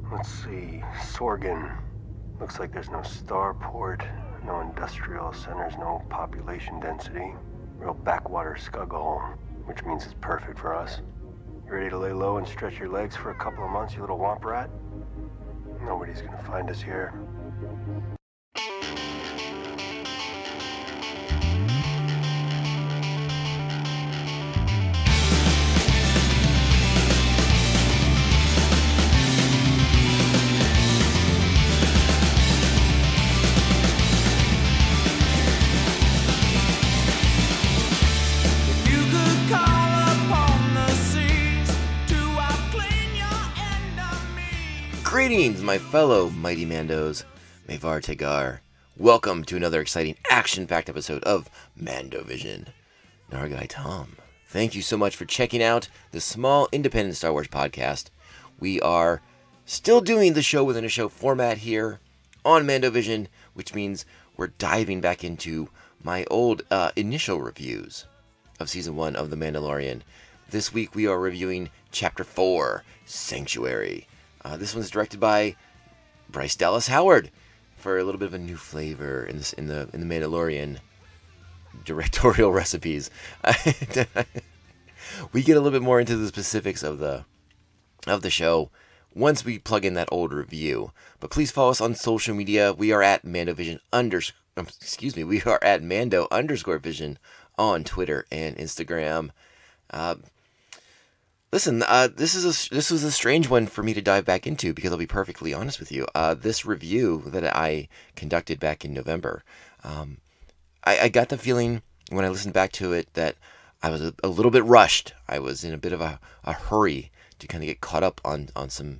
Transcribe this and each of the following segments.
Let's see, Sorgan. Looks like there's no starport, no industrial centers, no population density. Real backwater scuggle, which means it's perfect for us. You ready to lay low and stretch your legs for a couple of months, you little womp rat? Nobody's gonna find us here. Greetings, my fellow Mighty Mandos, Mevar Tegar. Welcome to another exciting action-packed episode of Mando Vision. Our guy Tom, thank you so much for checking out the small independent Star Wars podcast. We are still doing the show within a show format here on Mando Vision, which means we're diving back into my old initial reviews of Season 1 of The Mandalorian. This week we are reviewing Chapter 4, Sanctuary. This one's directed by Bryce Dallas Howard for a little bit of a new flavor in the Mandalorian directorial recipes. We get a little bit more into the specifics of the show once we plug in that old review. But please follow us on social media. We are at MandoVision we are at Mando_Vision on Twitter and Instagram. Listen, this was a strange one for me to dive back into because I'll be perfectly honest with you. This review that I conducted back in November, I got the feeling when I listened back to it that I was a little bit rushed. I was in a bit of a hurry to kind of get caught up on some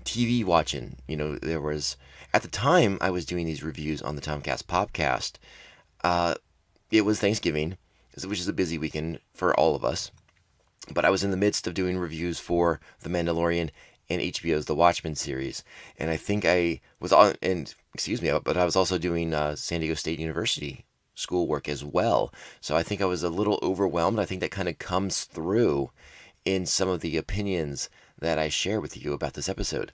TV watching. You know, there was, at the time I was doing these reviews on the Tomcast Popcast, it was Thanksgiving, which is a busy weekend for all of us. But I was in the midst of doing reviews for The Mandalorian and HBO's The Watchmen series. And I think I was on, but I was also doing San Diego State University schoolwork as well. So I think I was a little overwhelmed. I think that kind of comes through in some of the opinions that I share with you about this episode.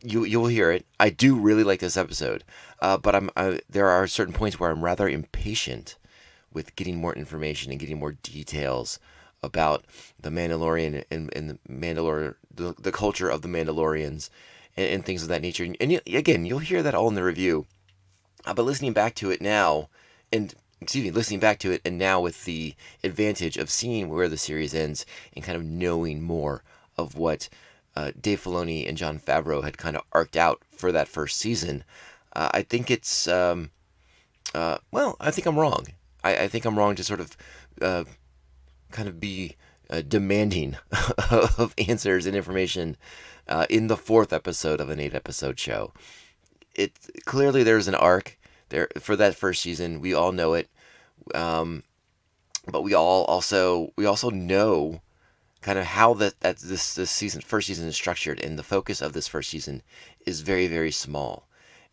You'll hear it. I do really like this episode. But there are certain points where I'm rather impatient with getting more information and getting more details about the Mandalorian and the culture of the Mandalorians and things of that nature. And again, you'll hear that all in the review. But listening back to it now, with the advantage of seeing where the series ends and kind of knowing more of what Dave Filoni and Jon Favreau had kind of arced out for that first season, I think it's, I think I'm wrong. I think I'm wrong to sort of kind of be demanding of answers and information in the fourth episode of an 8-episode show. Clearly there's an arc there for that first season. We all know it, but we also know kind of how this first season is structured, and the focus of this first season is very, very small,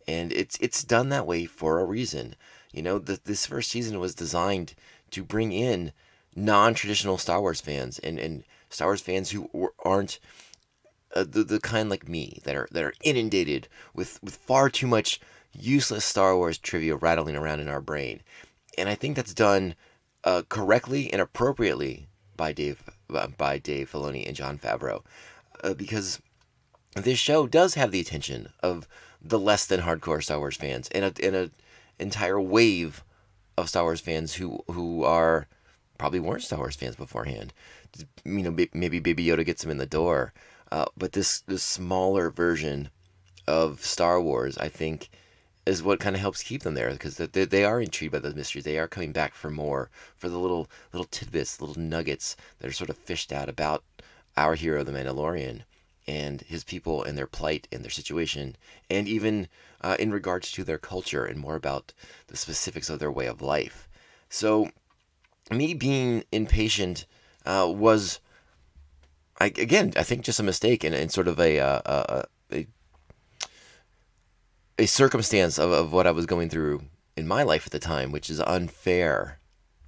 and it's done that way for a reason. You know, this first season was designed to bring in non-traditional Star Wars fans and Star Wars fans who aren't the kind like me that are inundated with far too much useless Star Wars trivia rattling around in our brain. And I think that's done correctly and appropriately by Dave Filoni and Jon Favreau, because this show does have the attention of the less than hardcore Star Wars fans and an entire wave of Star Wars fans who are probably weren't Star Wars fans beforehand. You know, maybe Baby Yoda gets them in the door. But this smaller version of Star Wars, I think, is what kind of helps keep them there, because they are intrigued by the mysteries. They are coming back for more, for the little tidbits, little nuggets that are sort of fished out about our hero, the Mandalorian, and his people and their plight and their situation, and even in regards to their culture and more about the specifics of their way of life. So me being impatient was, I think, just a mistake and sort of a circumstance of what I was going through in my life at the time, which is unfair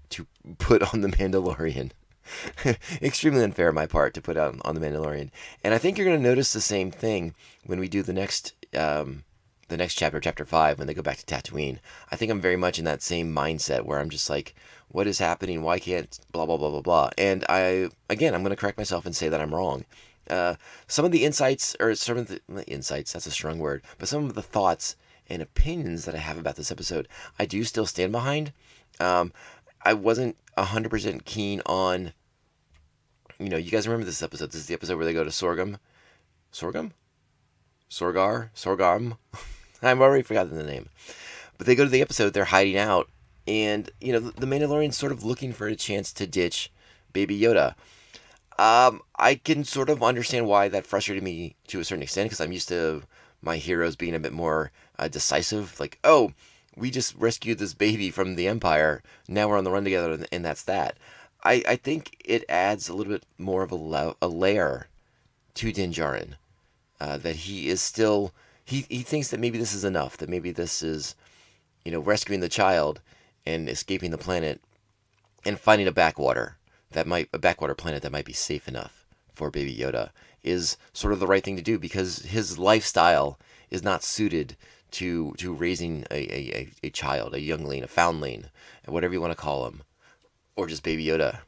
to put on The Mandalorian. Extremely unfair on my part to put out on The Mandalorian. And I think you're going to notice the same thing when we do the next chapter, chapter 5, when they go back to Tatooine. I think I'm very much in that same mindset where I'm just like, what is happening? Why can't blah, blah, blah, blah, blah. And I'm going to correct myself and say that I'm wrong. Some of the insights, or some of the insights, that's a strong word, but some of the thoughts and opinions that I have about this episode, I do still stand behind. I wasn't 100% keen on, you guys remember this episode. This is the episode where they go to Sorghum? Sorghum? I've already forgotten the name. But they go to the episode, they're hiding out, and, the Mandalorian's sort of looking for a chance to ditch Baby Yoda. I can sort of understand why that frustrated me to a certain extent, because I'm used to my heroes being a bit more decisive. Like, oh, we just rescued this baby from the Empire, now we're on the run together, and that's that. I think it adds a little bit more of a layer to Din Djarin, that he is still, he thinks that maybe this is enough, that maybe this is, rescuing the child and escaping the planet and finding a backwater planet that might be safe enough for Baby Yoda is sort of the right thing to do, because his lifestyle is not suited to raising a child, a youngling, a foundling, whatever you want to call him, or just Baby Yoda.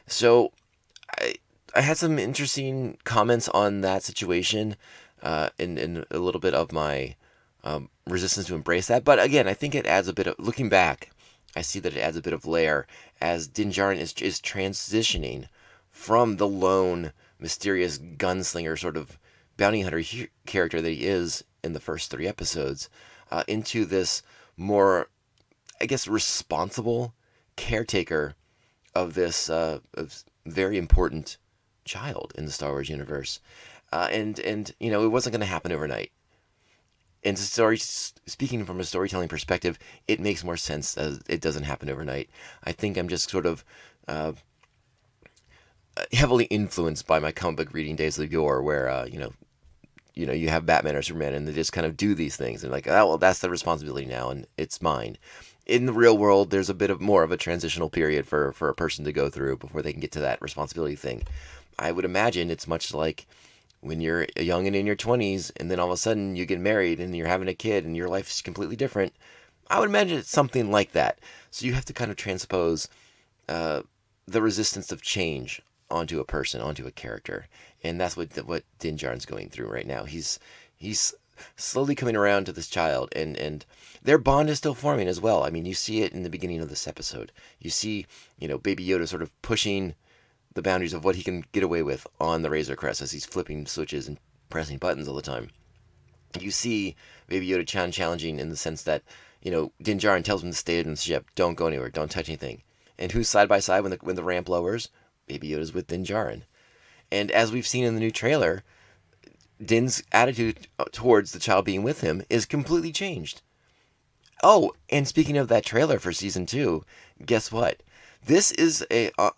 So I had some interesting comments on that situation, and a little bit of my resistance to embrace that. But again, I think it adds a bit of, looking back, I see that it adds a bit of layer as Din Djarin is transitioning from the lone, mysterious gunslinger, sort of bounty hunter character that he is in the first 3 episodes, into this more, I guess, responsible caretaker of this very important child in the Star Wars universe. And it wasn't going to happen overnight. And speaking from a storytelling perspective, it makes more sense as it doesn't happen overnight. I think I'm just sort of heavily influenced by my comic book reading days of yore, where you have Batman or Superman, and they just kind of do these things, and like, oh well, that's the responsibility now, and it's mine. In the real world, there's a bit of more of a transitional period for a person to go through before they can get to that responsibility thing. I would imagine it's much like when you're young and in your 20s, and then all of a sudden you get married and you're having a kid and your life is completely different. I would imagine it's something like that. So you have to kind of transpose the resistance of change onto a person, onto a character. And that's what Din Djarin's going through right now. He's slowly coming around to this child, and their bond is still forming as well. I mean, you see it in the beginning of this episode. You see, Baby Yoda sort of pushing the boundaries of what he can get away with on the Razor Crest as he's flipping switches and pressing buttons all the time. You see Baby Yoda challenging in the sense that, Din Djarin tells him to stay in the ship, don't go anywhere, don't touch anything. And who's side by side when the ramp lowers? Baby Yoda's with Din Djarin. And as we've seen in the new trailer, Din's attitude towards the child being with him is completely changed. Oh, and speaking of that trailer for season 2, guess what? This is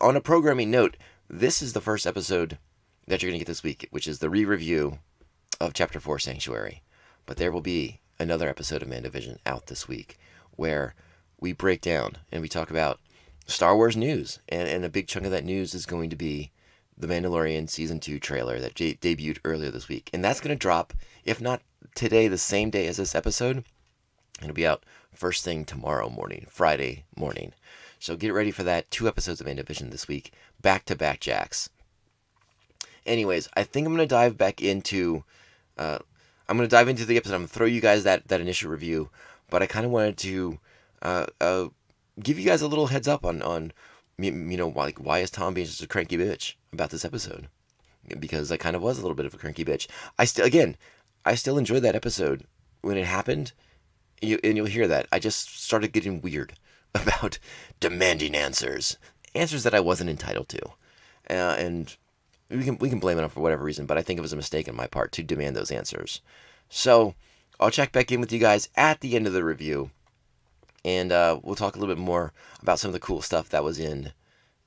on a programming note, this is the first episode that you're going to get this week, which is the re-review of Chapter 4 Sanctuary. But there will be another episode of Mandovision out this week where we break down and we talk about Star Wars news. And a big chunk of that news is going to be the Mandalorian Season 2 trailer that debuted earlier this week. And that's going to drop, if not today, the same day as this episode. It'll be out first thing tomorrow morning, Friday morning. So get ready for that. 2 episodes of Mandovision this week. Back-to-back jacks. Anyways, I think I'm going to dive back into... the episode. I'm going to throw you guys that initial review. But I kind of wanted to give you guys a little heads up on why is Tom being such a cranky bitch about this episode? Because I kind of was a little bit of a cranky bitch. I still enjoyed that episode when it happened. And you'll hear that. I just started getting weird about demanding answers that I wasn't entitled to, and we can blame it for whatever reason, but I think it was a mistake on my part to demand those answers. So I'll check back in with you guys at the end of the review, and we'll talk a little bit more about some of the cool stuff that was in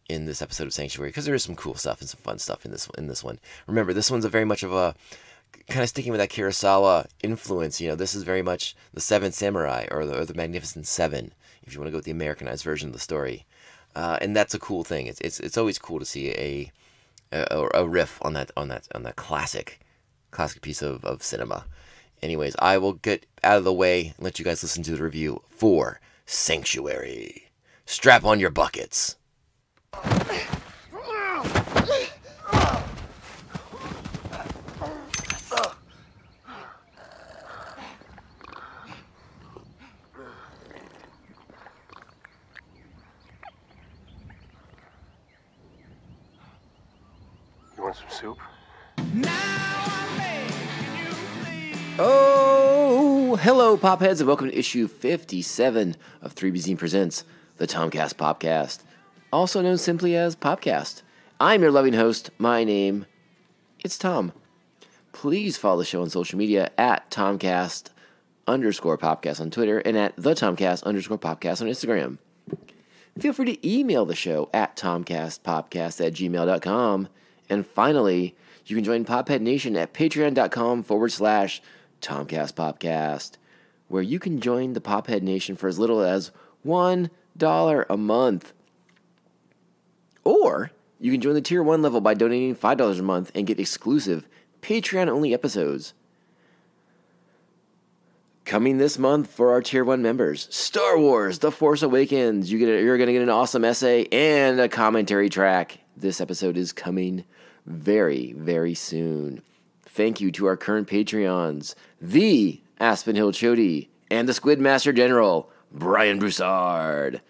this episode of Sanctuary, because there is some cool stuff and some fun stuff in this one. Remember, this one's a very much of a kind of sticking with that Kurosawa influence. This is very much the Seven Samurai or the Magnificent Seven, if you want to go with the Americanized version of the story. and that's a cool thing. It's always cool to see a riff on that classic piece of cinema. Anyways, I will get out of the way and let you guys listen to the review for Sanctuary. Strap on your buckets. You want some soup? Oh, hello, Popheads, and welcome to issue 57 of 3BZ Presents, the Tomcast Popcast, also known simply as Popcast. I'm your loving host. My name, it's Tom. Please follow the show on social media at Tomcast_Popcast on Twitter and at the Tomcast_Popcast on Instagram. Feel free to email the show at tomcastpopcast@gmail.com. And finally, you can join Pophead Nation at patreon.com/Tomcast Popcast, where you can join the Pophead Nation for as little as $1 a month. Or you can join the Tier 1 level by donating $5 a month and get exclusive Patreon-only episodes. Coming this month for our Tier 1 members, Star Wars The Force Awakens. You're going to get an awesome essay and a commentary track. This episode is coming very, very soon. Thank you to our current Patreons, the Aspen Hill Chody and the Squid Master General, Brian Broussard.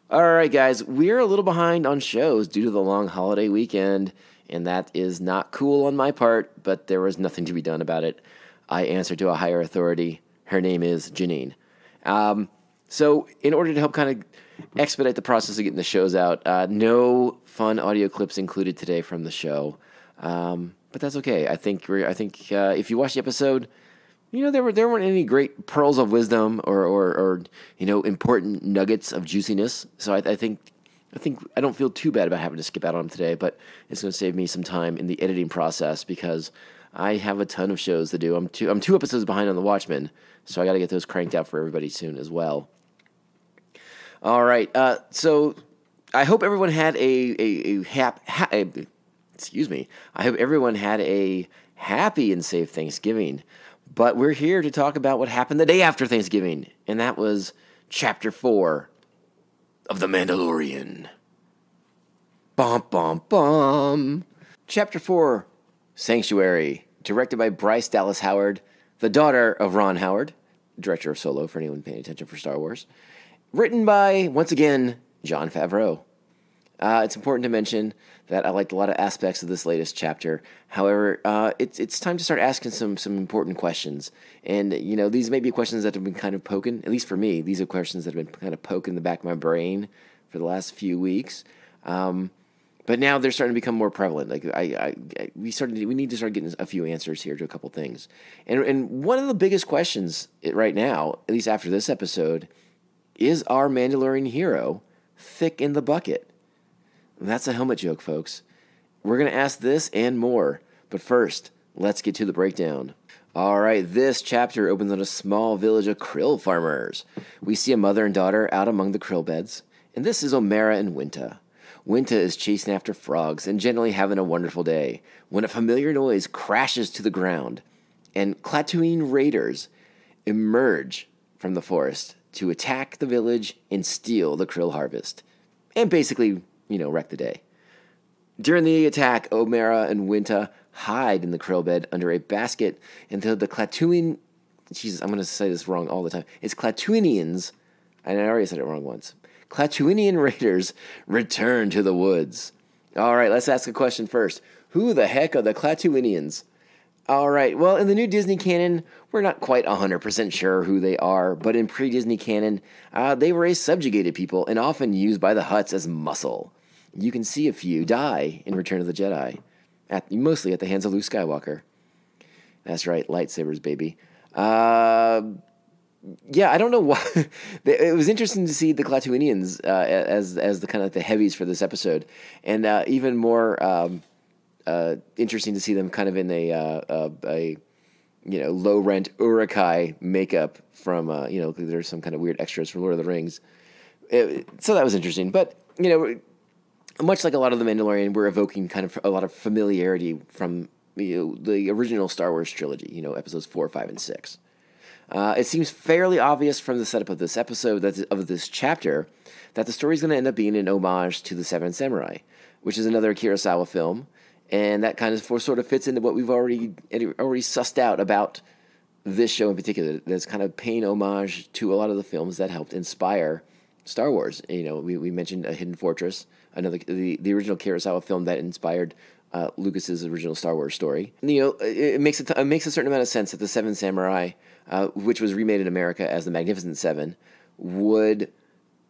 All right, guys, we're a little behind on shows due to the long holiday weekend, and that is not cool on my part, but there was nothing to be done about it. I answer to a higher authority. Her name is Janine. So in order to help kind of expedite the process of getting the shows out, no fun audio clips included today from the show, but that's okay. I think if you watch the episode, there weren't any great pearls of wisdom or important nuggets of juiciness. So I think I don't feel too bad about having to skip out on them today, but it's going to save me some time in the editing process because I have a ton of shows to do. I'm two episodes behind on The Watchmen, so I got to get those cranked out for everybody soon as well. All right, so I hope everyone had I hope everyone had a happy and safe Thanksgiving. But we're here to talk about what happened the day after Thanksgiving, and that was Chapter 4 of The Mandalorian. Bum, bum, bum. Chapter 4, Sanctuary, directed by Bryce Dallas Howard, the daughter of Ron Howard, director of Solo, for anyone paying attention for Star Wars. Written by, once again, Jon Favreau. It's important to mention that I liked a lot of aspects of this latest chapter. However, it's time to start asking some important questions. And, these may be questions that have been kind of poking, at least for me, these are questions that have been kind of poking in the back of my brain for the last few weeks. But now they're starting to become more prevalent. Like we need to start getting a few answers here to a couple things. And one of the biggest questions right now, at least after this episode, is our Mandalorian hero thick in the bucket? That's a helmet joke, folks. We're going to ask this and more. But first, let's get to the breakdown. All right, this chapter opens on a small village of krill farmers. We see a mother and daughter out among the krill beds. And this is Omera and Winta. Winta is chasing after frogs and generally having a wonderful day when a familiar noise crashes to the ground and Klaatuine raiders emerge from the forest to attack the village and steal the krill harvest. And basically, wreck the day. During the attack, Omera and Winta hide in the krill bed under a basket until the Klaatuine... Jesus, I'm going to say this wrong all the time. It's Klaatuinians, and I already said it wrong once. Klaatuinian raiders return to the woods. All right, let's ask a question first. Who the heck are the Klaatuinians? All right, well, in the new Disney canon, we're not quite 100% sure who they are, but in pre-Disney canon, they were a subjugated people and often used by the Hutts as muscle. You can see a few die in Return of the Jedi, mostly at the hands of Luke Skywalker. That's right, lightsabers, baby. Yeah, I don't know why. It was interesting to see the Klaatuinians as the kind of the heavies for this episode, and even more interesting to see them kind of in a low rent Uruk-hai makeup from there's some kind of weird extras from Lord of the Rings. So that was interesting, but you know, much like a lot of The Mandalorian, we're evoking kind of a lot of familiarity from the original Star Wars trilogy, episodes 4, 5, and 6. It seems fairly obvious from the setup of this episode, of this chapter, that the story is going to end up being an homage to The Seven Samurai, which is another Kurosawa film, and that kind of sort of fits into what we've already sussed out about this show in particular. That's kind of paying homage to a lot of the films that helped inspire Star Wars. We mentioned A Hidden Fortress, the original Kurosawa film that inspired Lucas's original Star Wars story. It makes a certain amount of sense that The Seven Samurai, which was remade in America as The Magnificent Seven, would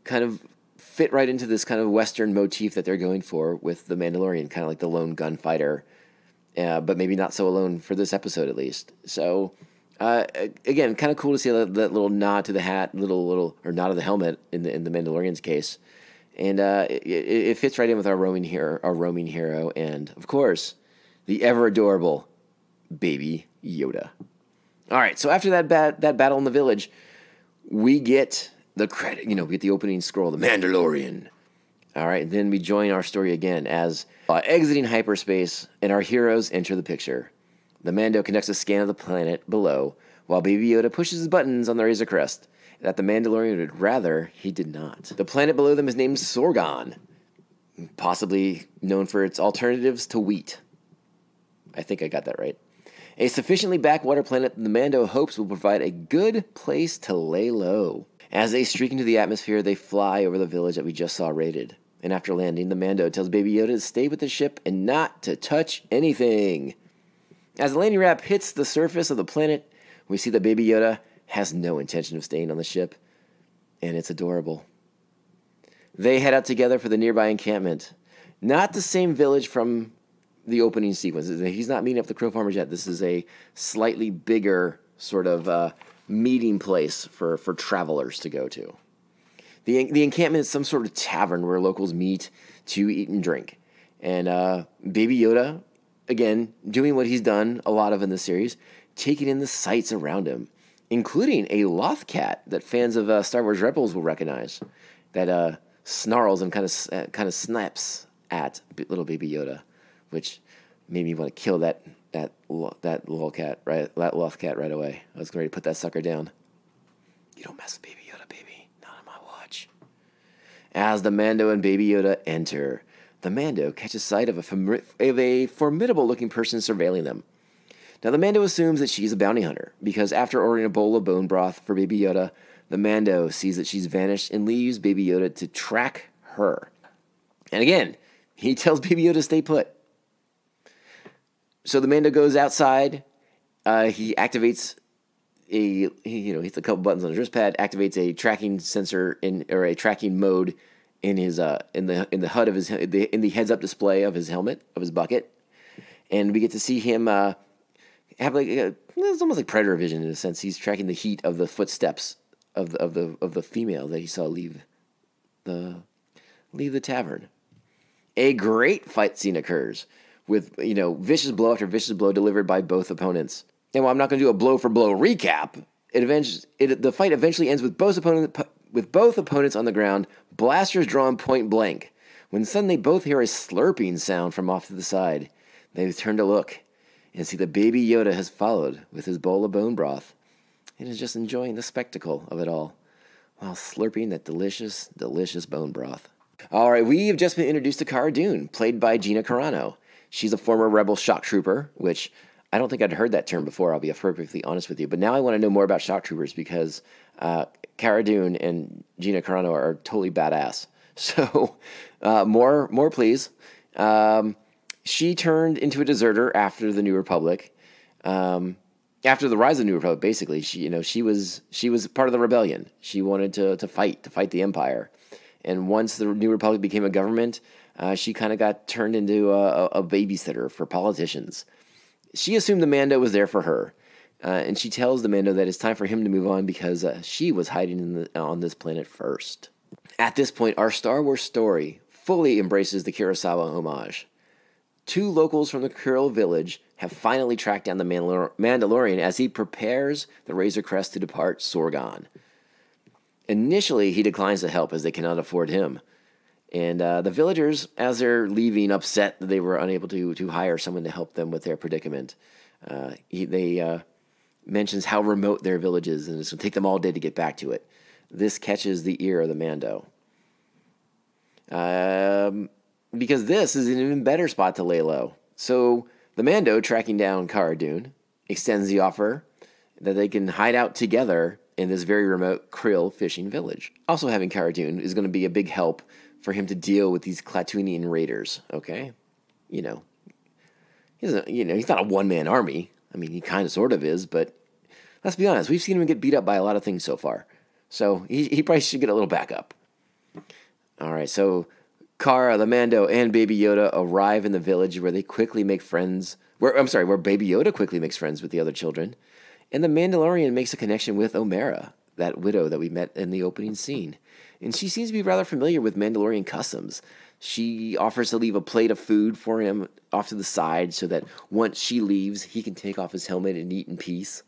kind of fit right into this kind of Western motif that they're going for with The Mandalorian, kind of like the lone gunfighter, but maybe not so alone for this episode at least. So, again, kind of cool to see that little nod to the hat, little or nod of the helmet in the Mandalorian's case. And it fits right in with our roaming hero, and of course, the ever adorable Baby Yoda. All right, so after that battle in the village, we get the credit. We get the opening scroll, The Mandalorian. All right, and then we join our story again as exiting hyperspace, and our heroes enter the picture. The Mando conducts a scan of the planet below, while Baby Yoda pushes his buttons on the Razor Crest that the Mandalorian would rather he did not. The planet below them is named Sorgon, possibly known for its alternatives to wheat. I think I got that right. A sufficiently backwater planet the Mando hopes will provide a good place to lay low. As they streak into the atmosphere, they fly over the village that we just saw raided. And after landing, the Mando tells Baby Yoda to stay with the ship and not to touch anything. As the landing ramp hits the surface of the planet, we see that Baby Yoda has no intention of staying on the ship, and it's adorable. They head out together for the nearby encampment. Not the same village from the opening sequence. He's not meeting up the Crow Farmers yet. This is a slightly bigger sort of meeting place for travelers to go to. The encampment is some sort of tavern where locals meet to eat and drink. And Baby Yoda, again, doing what he's done a lot of in the series, taking in the sights around him, including a loth cat that fans of Star Wars Rebels will recognize, that snarls and kind of snaps at little Baby Yoda, which made me want to kill that little cat, right? That loth cat right away. I was ready to put that sucker down. You don't mess with Baby Yoda, baby. Not on my watch. As the Mando and Baby Yoda enter, the Mando catches sight of a formidable-looking person surveilling them. Now, the Mando assumes that she's a bounty hunter, because after ordering a bowl of bone broth for Baby Yoda, the Mando sees that she's vanished and leaves Baby Yoda to track her. And again, he tells Baby Yoda to stay put. So the Mando goes outside. He activates he hits a couple buttons on his wrist pad, activates a tracking sensor or a tracking mode in his in the HUD of his in the heads-up display of his helmet, of his bucket, and we get to see him have it's almost like Predator vision in a sense. He's tracking the heat of the footsteps of the female that he saw leave the tavern. A great fight scene occurs with vicious blow after vicious blow delivered by both opponents. And while I'm not going to do a blow for blow recap, the fight eventually ends with both opponents on the ground, blasters drawn point blank. When suddenly both hear a slurping sound from off to the side, they turn to look and see that Baby Yoda has followed with his bowl of bone broth and is just enjoying the spectacle of it all while slurping that delicious, delicious bone broth. All right, we have just been introduced to Cara Dune, played by Gina Carano. She's a former Rebel shock trooper, which I don't think I'd heard that term before, I'll be perfectly honest with you. But now I want to know more about shock troopers because Cara Dune and Gina Carano are totally badass. So more please. She turned into a deserter after the New Republic. After the rise of the New Republic, basically, she was part of the rebellion. She wanted to fight the Empire. And once the New Republic became a government, she kind of got turned into a babysitter for politicians. She assumed the Mando was there for her, and she tells the Mando that it's time for him to move on because she was hiding on this planet first. At this point, our Star Wars story fully embraces the Kurosawa homage. Two locals from the Krill village have finally tracked down the Mandalorian as he prepares the Razor Crest to depart Sorgon. Initially, he declines to help as they cannot afford him, And the villagers, as they're leaving, upset that they were unable to hire someone to help them with their predicament, they mentions how remote their village is, and it's going to take them all day to get back to it. This catches the ear of the Mando. Because this is an even better spot to lay low. So the Mando, tracking down Cara Dune, extends the offer that they can hide out together in this very remote krill fishing village. Also having Cara Dune is going to be a big help for him to deal with these Klatooinian raiders, okay? He's not a one-man army. I mean, he kind of sort of is, but let's be honest, we've seen him get beat up by a lot of things so far. So he probably should get a little backup. All right, so Cara, the Mando, and Baby Yoda arrive in the village where they quickly make friends. Where Baby Yoda quickly makes friends with the other children. And the Mandalorian makes a connection with Omera, that widow that we met in the opening scene. And she seems to be rather familiar with Mandalorian customs. She offers to leave a plate of food for him off to the side so that once she leaves, he can take off his helmet and eat in peace.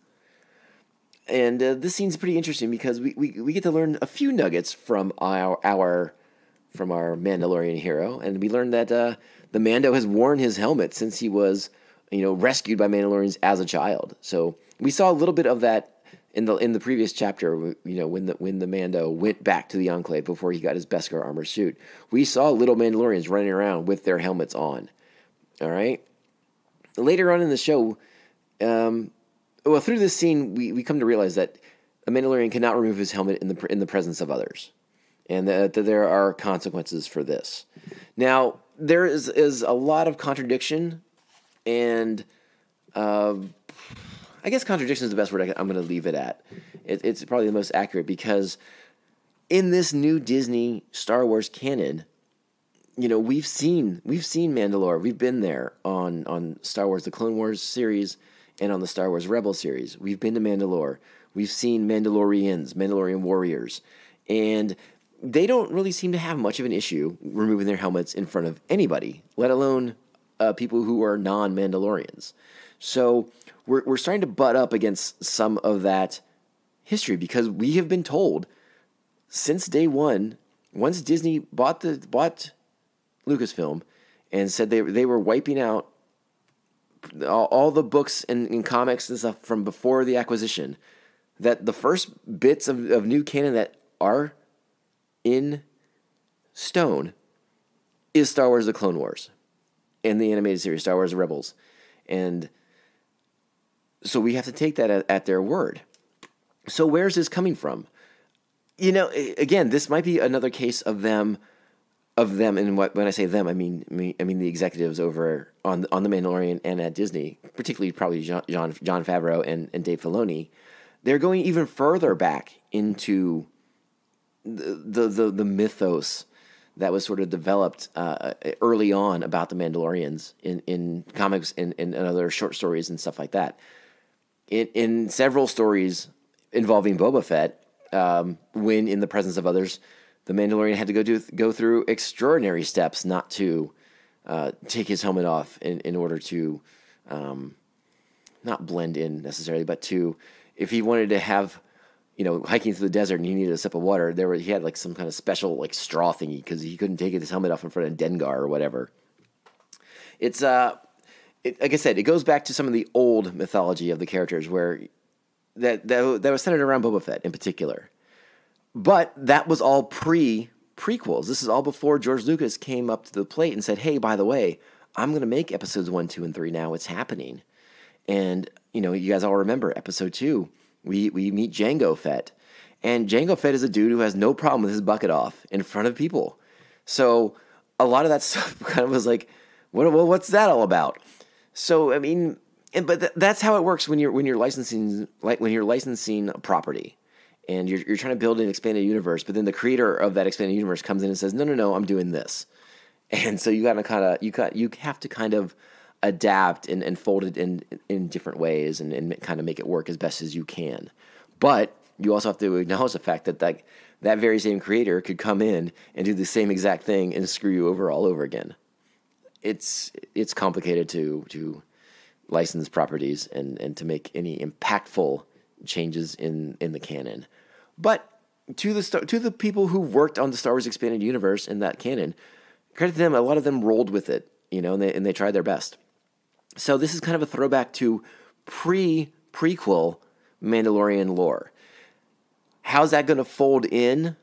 And this scene's pretty interesting because we get to learn a few nuggets from our Mandalorian hero, and we learned that the Mando has worn his helmet since he was, rescued by Mandalorians as a child. So we saw a little bit of that in the previous chapter. When the Mando went back to the Enclave before he got his Beskar armor suit, we saw little Mandalorians running around with their helmets on. All right. Later on in the show, through this scene, we come to realize that a Mandalorian cannot remove his helmet in the presence of others, and that there are consequences for this. Now, there is a lot of contradiction, and I guess contradiction is the best word I'm going to leave it at. It's probably the most accurate, because in this new Disney Star Wars canon, we've seen Mandalore. We've been there on Star Wars, the Clone Wars series, and on the Star Wars Rebel series. We've been to Mandalore. We've seen Mandalorians, Mandalorian warriors, and they don't really seem to have much of an issue removing their helmets in front of anybody, let alone people who are non-Mandalorians. So we're starting to butt up against some of that history, because we have been told since day one, once Disney bought Lucasfilm and said they were wiping out all the books and comics and stuff from before the acquisition, that the first bits of new canon that are in stone is Star Wars The Clone Wars and the animated series Star Wars Rebels. And so we have to take that at their word. So where's this coming from? Again, this might be another case of them, and when I say them, I mean the executives over on the Mandalorian and at Disney, particularly probably Jon Favreau and Dave Filoni. They're going even further back into the mythos that was sort of developed early on about the Mandalorians in comics and other short stories and stuff like that. In several stories involving Boba Fett, when in the presence of others, the Mandalorian had to go through extraordinary steps not to take his helmet off in order to not blend in necessarily, but to, if he wanted to have, hiking through the desert and he needed a sip of water, he had like some kind of special like straw thingy because he couldn't take his helmet off in front of Dengar or whatever. It's like I said, it goes back to some of the old mythology of the characters where that was centered around Boba Fett in particular. But that was all prequels. This is all before George Lucas came up to the plate and said, hey, by the way, I'm going to make episodes 1, 2, and 3 now. It's happening. And, you guys all remember episode 2, we meet Jango Fett. And Jango Fett is a dude who has no problem with his bucket off in front of people. So a lot of that stuff kind of was like, what's that all about? So, I mean, but that's how it works when you're licensing a property. And you're trying to build an expanded universe, but then the creator of that expanded universe comes in and says, no, I'm doing this. And so you have to kind of adapt and fold it in different ways and kind of make it work as best as you can. But you also have to acknowledge the fact that that very same creator could come in and do the same exact thing and screw you over all over again. It's complicated to license properties and to make any impactful changes in the canon. But to the people who worked on the Star Wars expanded universe in that canon, credit to them. A lot of them rolled with it, and they tried their best. So this is kind of a throwback to prequel Mandalorian lore. How's that going to fold in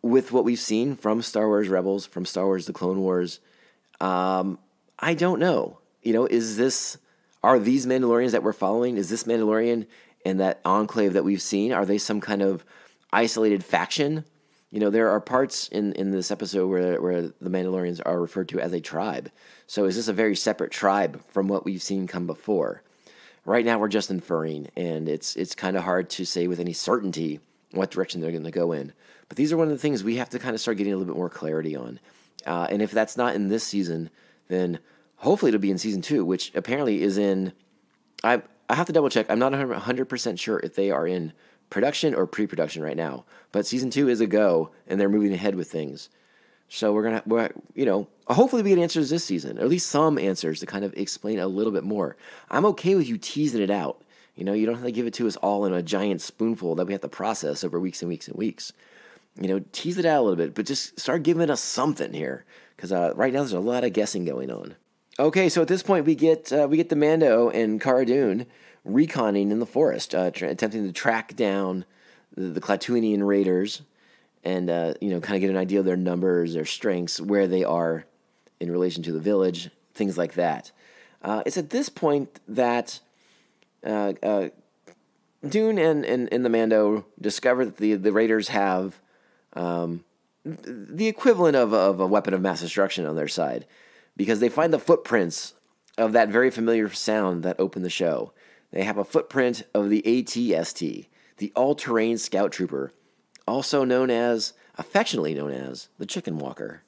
with what we've seen from Star Wars Rebels, from Star Wars The Clone Wars? I don't know. Are these Mandalorians that we're following, is this Mandalorian and that enclave that we've seen, are they some kind of isolated faction? There are parts in this episode where the Mandalorians are referred to as a tribe. So is this a very separate tribe from what we've seen come before? Right now we're just inferring, and it's kind of hard to say with any certainty what direction they're going to go in. But these are one of the things we have to kind of start getting a little bit more clarity on. And if that's not in this season, then hopefully it'll be in season 2, which apparently is in... I have to double check. I'm not 100% sure if they are in production or pre-production right now. But season 2 is a go, and they're moving ahead with things. So we're hopefully we get answers this season, or at least some answers to kind of explain a little bit more. I'm okay with you teasing it out. You don't have to give it to us all in a giant spoonful that we have to process over weeks and weeks and weeks. Tease it out a little bit, but just start giving us something here, because right now there's a lot of guessing going on. Okay, so at this point we get the Mando and Cara Dune reconning in the forest, attempting to track down the Klatooinian raiders, and kind of get an idea of their numbers, their strengths, where they are in relation to the village, things like that. It's at this point that Dune and the Mando discover that the raiders have the equivalent of a weapon of mass destruction on their side, because they find the footprints of that very familiar sound that opened the show. They have a footprint of the AT-ST, the All-Terrain Scout Trooper, affectionately known as the Chicken Walker.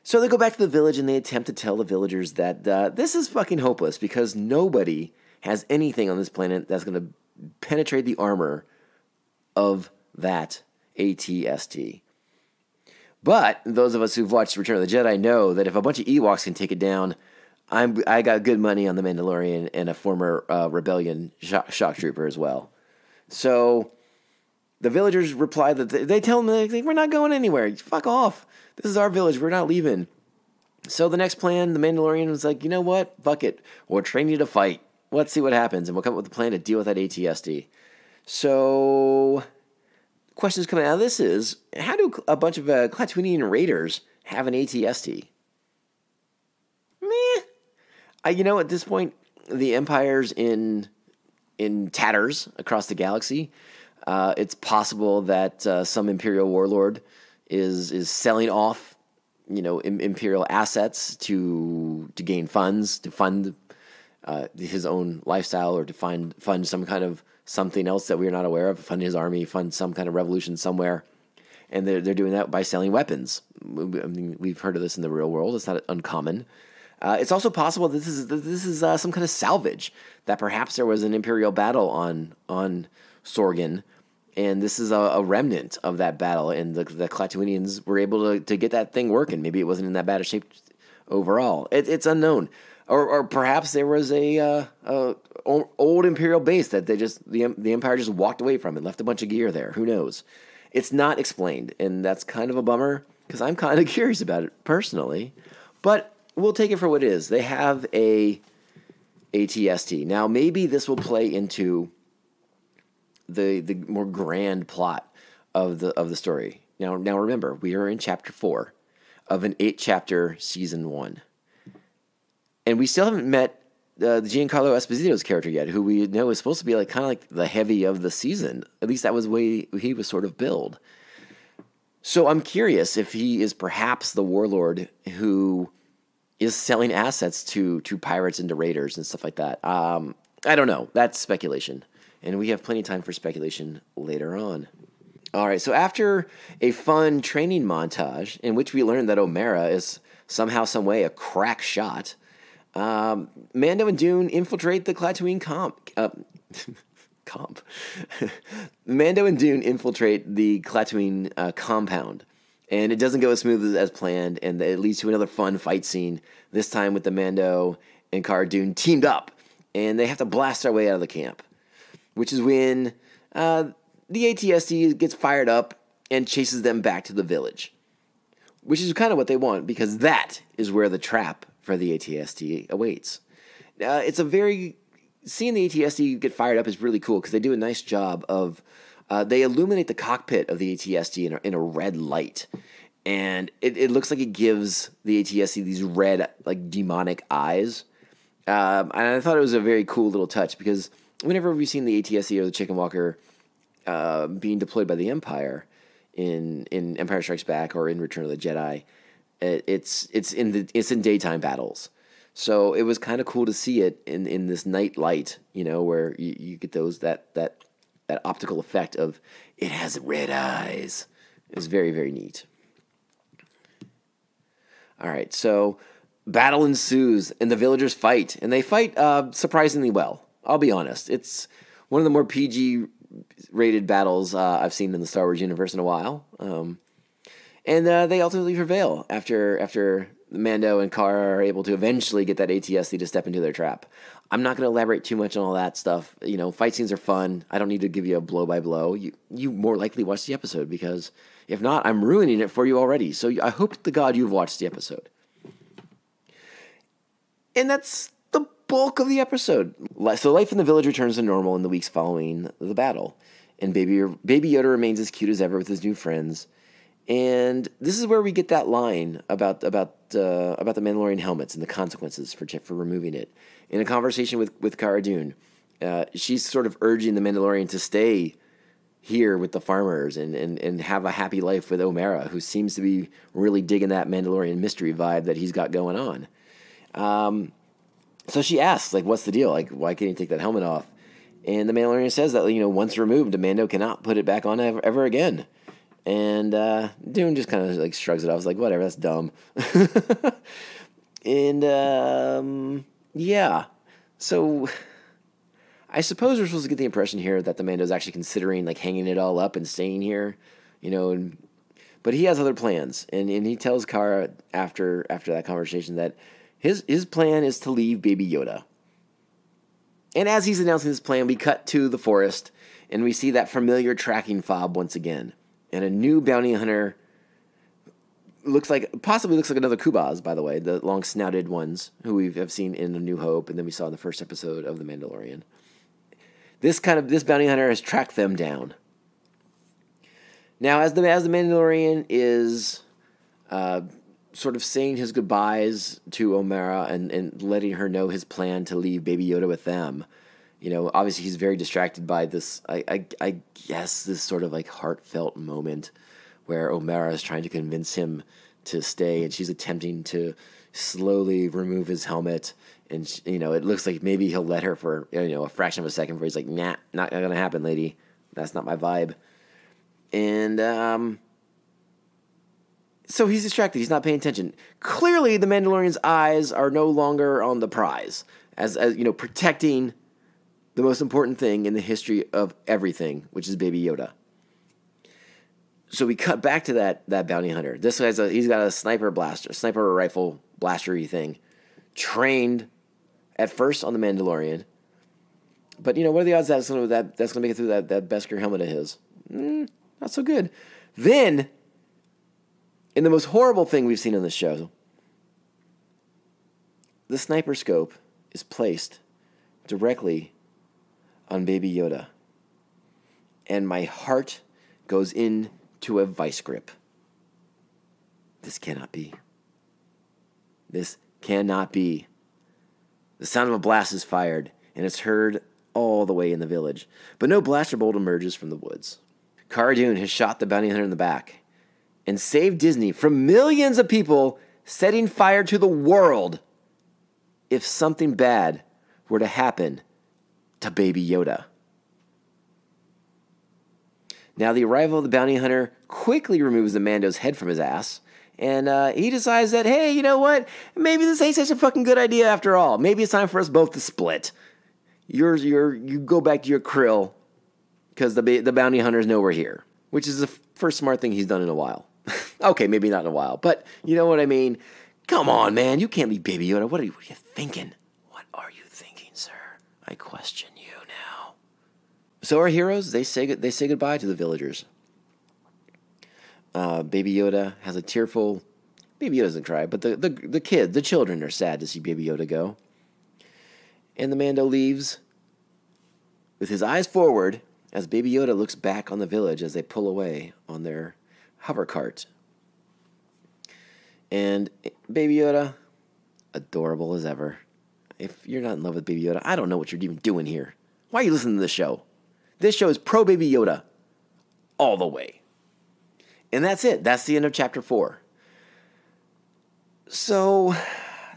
So they go back to the village and they attempt to tell the villagers that this is fucking hopeless, because nobody has anything on this planet that's going to penetrate the armor of that AT-ST. But those of us who've watched Return of the Jedi know that if a bunch of Ewoks can take it down, I got good money on the Mandalorian and a former rebellion shock trooper as well. So the villagers reply that they tell them, we're not going anywhere. Fuck off. This is our village. We're not leaving. So the next plan, the Mandalorian was like, you know what? Fuck it. We'll train you to fight. Let's see what happens. And we'll come up with a plan to deal with that AT-ST. So questions coming out of this is, how do a bunch of Klatooinian raiders have an AT-ST? Meh. At this point, the Empire's in tatters across the galaxy. It's possible that some Imperial warlord is selling off, Imperial assets to gain funds, to fund his own lifestyle, or to fund some kind of something else that we're not aware of, fund his army, fund some kind of revolution somewhere. And they're doing that by selling weapons. I mean, we've heard of this in the real world. It's not uncommon. It's also possible that this is some kind of salvage, that perhaps there was an Imperial battle on Sorgan, and this is a remnant of that battle, and the Klatooinians were able to get that thing working. Maybe it wasn't in that bad a shape overall. It's unknown. Or perhaps there was a old Imperial base that the Empire just walked away from and left a bunch of gear there. Who knows? It's not explained, and that's kind of a bummer, because I'm kind of curious about it personally. But we'll take it for what it is. They have a AT-ST. Now, maybe this will play into the more grand plot of the story. Now remember, we are in chapter 4 of an 8-chapter season 1. And we still haven't met the Giancarlo Esposito's character yet, who we know is supposed to be kind of like the heavy of the season. At least that was the way he was sort of billed. So I'm curious if he is perhaps the warlord who is selling assets to pirates and to raiders and stuff like that. I don't know. That's speculation. And we have plenty of time for speculation later on. All right, so after a fun training montage in which we learn that O'Mara is somehow, some way a crack shot, Mando and Dune infiltrate the Klatooine Mando and Dune infiltrate the Klatooine compound, and it doesn't go as smooth as planned, and it leads to another fun fight scene, this time with the Mando and Cara Dune teamed up, and they have to blast their way out of the camp, which is when the AT-ST gets fired up and chases them back to the village, which is kind of what they want, because that is where the trap for the AT-ST awaits. Seeing the AT-ST get fired up is really cool, because they do a nice job of, they illuminate the cockpit of the AT-ST in a red light, and it looks like it gives the AT-ST these red, like, demonic eyes. And I thought it was a very cool little touch, because whenever we've seen the AT-ST or the Chicken Walker being deployed by the Empire in Empire Strikes Back or in Return of the Jedi, it's in daytime battles. So it was kind of cool to see it in this night light, where you get that optical effect of it has red eyes. It was very, very neat. All right, so battle ensues, and the villagers fight, and they fight surprisingly well. I'll be honest. It's one of the more PG-rated battles I've seen in the Star Wars universe in a while. And they ultimately prevail after Mando and Cara are able to eventually get that AT-ST to step into their trap. I'm not going to elaborate too much on all that stuff. Fight scenes are fun. I don't need to give you a blow-by-blow. You more likely watch the episode, because if not, I'm ruining it for you already. So I hope to God you've watched the episode. And that's the bulk of the episode. So life in the village returns to normal in the weeks following the battle. And Baby Yoda remains as cute as ever with his new friends. And this is where we get that line about the Mandalorian helmets and the consequences for removing it. In a conversation with Cara Dune, she's sort of urging the Mandalorian to stay here with the farmers and have a happy life with O'Mara, who seems to be really digging that Mandalorian mystery vibe that he's got going on. So she asks, like, what's the deal? Like, why can't he take that helmet off? And the Mandalorian says that, once removed, Mando cannot put it back on ever again. And Dune just kind of like shrugs it off. It's like, whatever, that's dumb. And yeah. So I suppose we're supposed to get the impression here that the Mando's actually considering like hanging it all up and staying here, but he has other plans. And he tells Cara after that conversation that his plan is to leave Baby Yoda. And as he's announcing his plan, we cut to the forest, and we see that familiar tracking fob once again. And a new bounty hunter possibly looks like another Kubaz, by the way, the long-snouted ones who we have seen in A New Hope, and then we saw in the first episode of The Mandalorian. This bounty hunter has tracked them down. Now, as the Mandalorian is sort of saying his goodbyes to O'Mara and letting her know his plan to leave Baby Yoda with them, obviously he's very distracted by this, I guess, this sort of like heartfelt moment where O'Mara is trying to convince him to stay, and she's attempting to slowly remove his helmet, and it looks like maybe he'll let her for a fraction of a second before he's like, nah, not gonna happen, lady. That's not my vibe. And so he's distracted. He's not paying attention. Clearly, the Mandalorian's eyes are no longer on the prize, as protecting the most important thing in the history of everything, which is Baby Yoda. So we cut back to that bounty hunter. This guy's he's got a sniper rifle blastery thing, trained at first on the Mandalorian. But what are the odds that's gonna make it through that Beskar helmet of his? Not so good. Then, in the most horrible thing we've seen on the show, the sniper scope is placed directly on Baby Yoda, and my heart goes into a vice grip. This cannot be. This cannot be. The sound of a blast is fired, and it's heard all the way in the village, but no blaster bolt emerges from the woods. Cara Dune has shot the bounty hunter in the back and saved Disney from millions of people setting fire to the world if something bad were to happen to Baby Yoda. Now, the arrival of the bounty hunter quickly removes the Mando's head from his ass, and he decides that, hey, you know what? Maybe this ain't such a fucking good idea after all. Maybe it's time for us both to split. You go back to your krill, because the bounty hunters know we're here, which is the first smart thing he's done in a while. Okay, maybe not in a while, but you know what I mean? Come on, man. You can't leave Baby Yoda. What are you thinking? What are you thinking, sir? I question you now. So our heroes, they say goodbye to the villagers. Baby Yoda has a tearful... Baby Yoda doesn't cry, but the children are sad to see Baby Yoda go. And the Mando leaves with his eyes forward as Baby Yoda looks back on the village as they pull away on their hover cart. And Baby Yoda, adorable as ever. If you're not in love with Baby Yoda, I don't know what you're even doing here. Why are you listening to this show? This show is pro Baby Yoda all the way. And that's it. That's the end of Chapter 4. So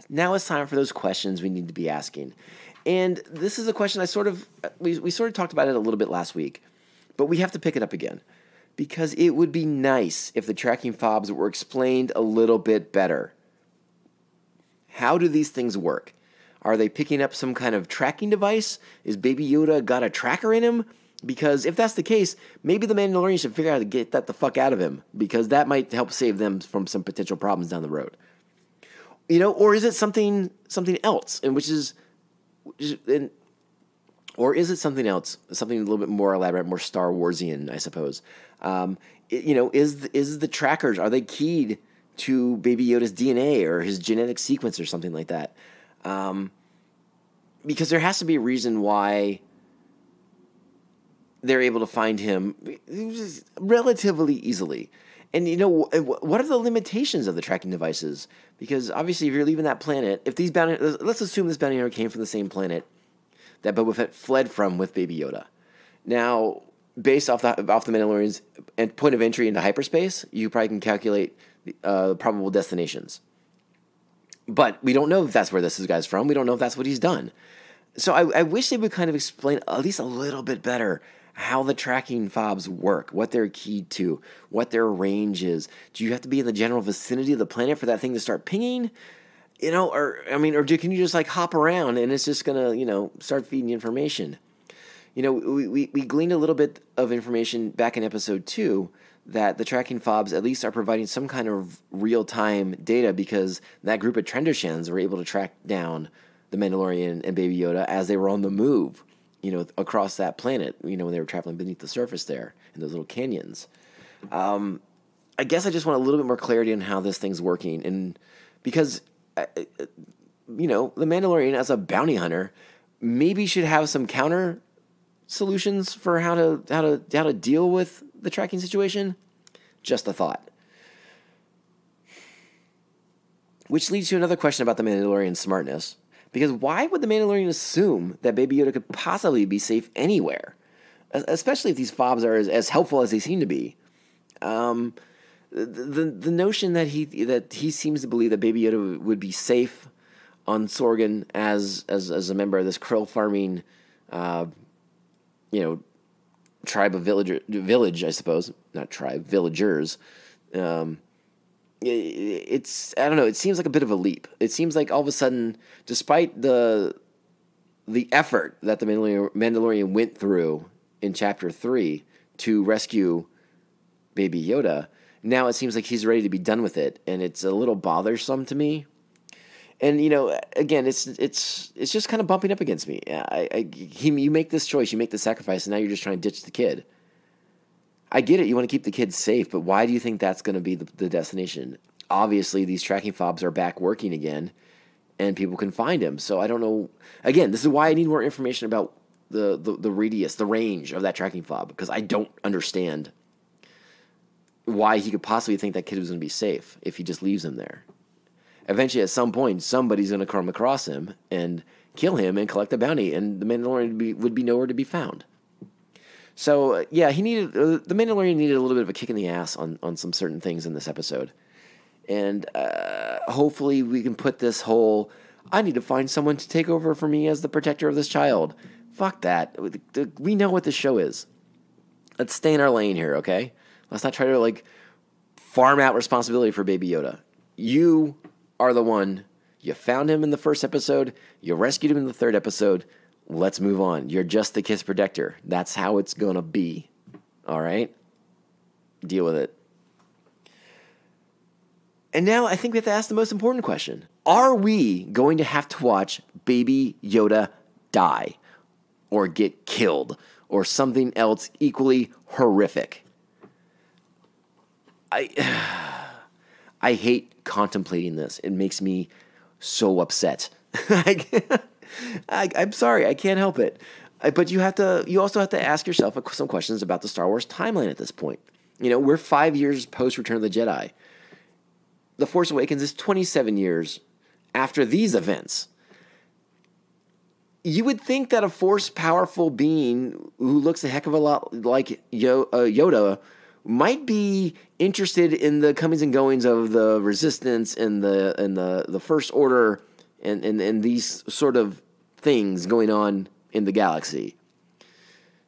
now it's time for those questions we need to be asking. And this is a question we sort of talked about it a little bit last week, but we have to pick it up again because it would be nice if the tracking fobs were explained a little bit better. How do these things work? Are they picking up some kind of tracking device? Is Baby Yoda got a tracker in him? Because if that's the case, maybe the Mandalorian should figure out how to get that the fuck out of him, because that might help save them from some potential problems down the road. Or is it something else, or is it something else, something a little bit more elaborate, more Star Warsian, I suppose? Is the trackers, are they keyed to Baby Yoda's DNA or his genetic sequence or something like that? Because there has to be a reason why they're able to find him relatively easily. And, what are the limitations of the tracking devices? Because, obviously, if you're leaving that planet, let's assume this bounty hunter came from the same planet that Boba Fett fled from with Baby Yoda. Now, based off the Mandalorian's point of entry into hyperspace, you probably can calculate probable destinations. But we don't know if that's where this guy's from. We don't know if that's what he's done. So I wish they would kind of explain at least a little bit better how the tracking fobs work, what they're keyed to, what their range is. Do you have to be in the general vicinity of the planet for that thing to start pinging? Can you just hop around and it's just gonna, start feeding you information? We gleaned a little bit of information back in episode 2 that the tracking fobs at least are providing some kind of real-time data because that group of Trendoshans were able to track down the Mandalorian and Baby Yoda as they were on the move, across that planet, when they were traveling beneath the surface there in those little canyons. I guess I just want a little bit more clarity on how this thing's working. And because, the Mandalorian as a bounty hunter maybe should have some counter solutions for how to deal with the tracking situation. Just a thought. Which leads to another question about the Mandalorian's smartness. Because why would the Mandalorian assume that Baby Yoda could possibly be safe anywhere? Especially if these fobs are as helpful as they seem to be. The notion that he seems to believe that Baby Yoda would be safe on Sorgan as a member of this krill farming, tribe of village, I suppose, not tribe, villagers. It's, I don't know, it seems like a bit of a leap. It seems like all of a sudden, despite the effort that the Mandalorian went through in Chapter 3 to rescue Baby Yoda, now it seems like he's ready to be done with it, and it's a little bothersome to me. And, again, it's just kind of bumping up against me. You make this choice, you make the sacrifice, and now you're just trying to ditch the kid. I get it, you want to keep the kids safe, but why do you think that's going to be the destination? Obviously, these tracking fobs are back working again, and people can find him. So I don't know. Again, this is why I need more information about the radius, the range of that tracking fob, because I don't understand why he could possibly think that kid was going to be safe if he just leaves him there. Eventually, at some point, somebody's going to come across him and kill him and collect the bounty, and the Mandalorian would be nowhere to be found. So, the Mandalorian needed a little bit of a kick in the ass on some certain things in this episode. And hopefully we can put this whole, I need to find someone to take over for me as the protector of this child. Fuck that. We know what this show is. Let's stay in our lane here, okay? Let's not try to, farm out responsibility for Baby Yoda. You are the one. You found him in the first episode. You rescued him in the third episode. Let's move on. You're just the kid's protector. That's how it's going to be. All right? Deal with it. And now I think we have to ask the most important question. Are we going to have to watch Baby Yoda die or get killed or something else equally horrific. I hate contemplating this. It makes me so upset. I'm sorry, I can't help it. But you also have to ask yourself some questions about the Star Wars timeline at this point. We're 5 years post Return of the Jedi. The Force Awakens is 27 years after these events. You would think that a Force-powerful being who looks a heck of a lot like Yoda might be interested in the comings and goings of the Resistance and the First Order and these sort of things going on in the galaxy.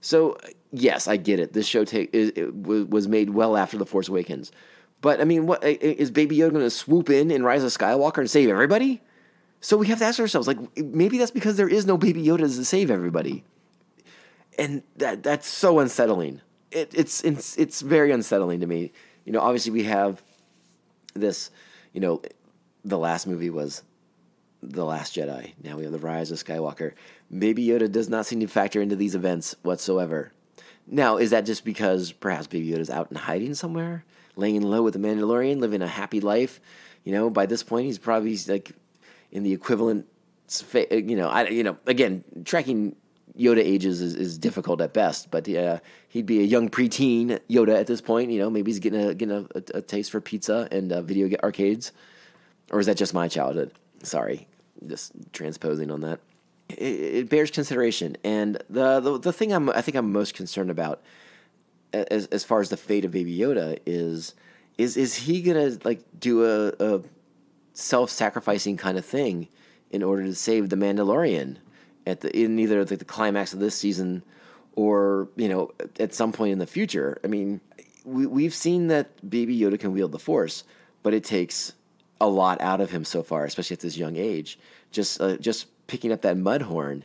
So, yes, I get it. This show was made well after The Force Awakens. But, I mean, what is Baby Yoda going to swoop in Rise of Skywalker and save everybody? So we have to ask ourselves, maybe that's because there is no Baby Yoda to save everybody. And that's so unsettling. It's very unsettling to me. Obviously we have this, the last movie was The Last Jedi. Now we have The Rise of Skywalker. Baby Yoda does not seem to factor into these events whatsoever. Now, is that just because perhaps Baby Yoda's out in hiding somewhere, laying low with the Mandalorian, living a happy life? By this point he's probably in the equivalent, again, tracking Yoda ages is difficult at best, but he'd be a young preteen Yoda at this point. Maybe he's getting a taste for pizza and video arcades, or is that just my childhood? Sorry, just transposing on that. It bears consideration, and the thing I think I'm most concerned about, as far as the fate of Baby Yoda is he gonna do a self-sacrificing kind of thing in order to save the Mandalorian in either the climax of this season or at some point in the future? I mean, we've seen that Baby Yoda can wield the Force, but it takes a lot out of him so far, especially at this young age. Just picking up that mud horn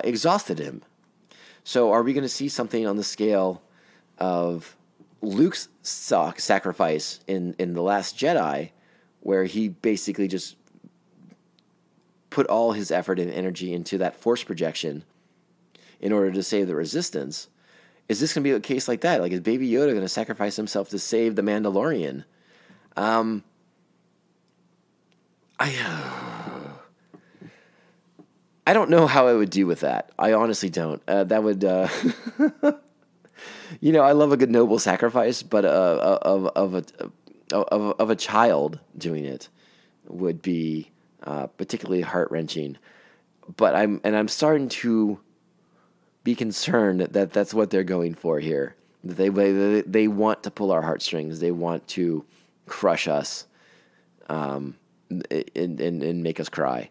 exhausted him. So are we going to see something on the scale of Luke's sacrifice in The Last Jedi, where he basically just put all his effort and energy into that Force projection in order to save the Resistance? Is this going to be a case like that? Is Baby Yoda going to sacrifice himself to save the Mandalorian? I don't know how I would do with that. I honestly don't. That would, I love a good noble sacrifice, but of a child doing it would be particularly heart-wrenching. But I'm starting to be concerned that that's what they're going for here. They want to pull our heartstrings. They want to crush us, and make us cry.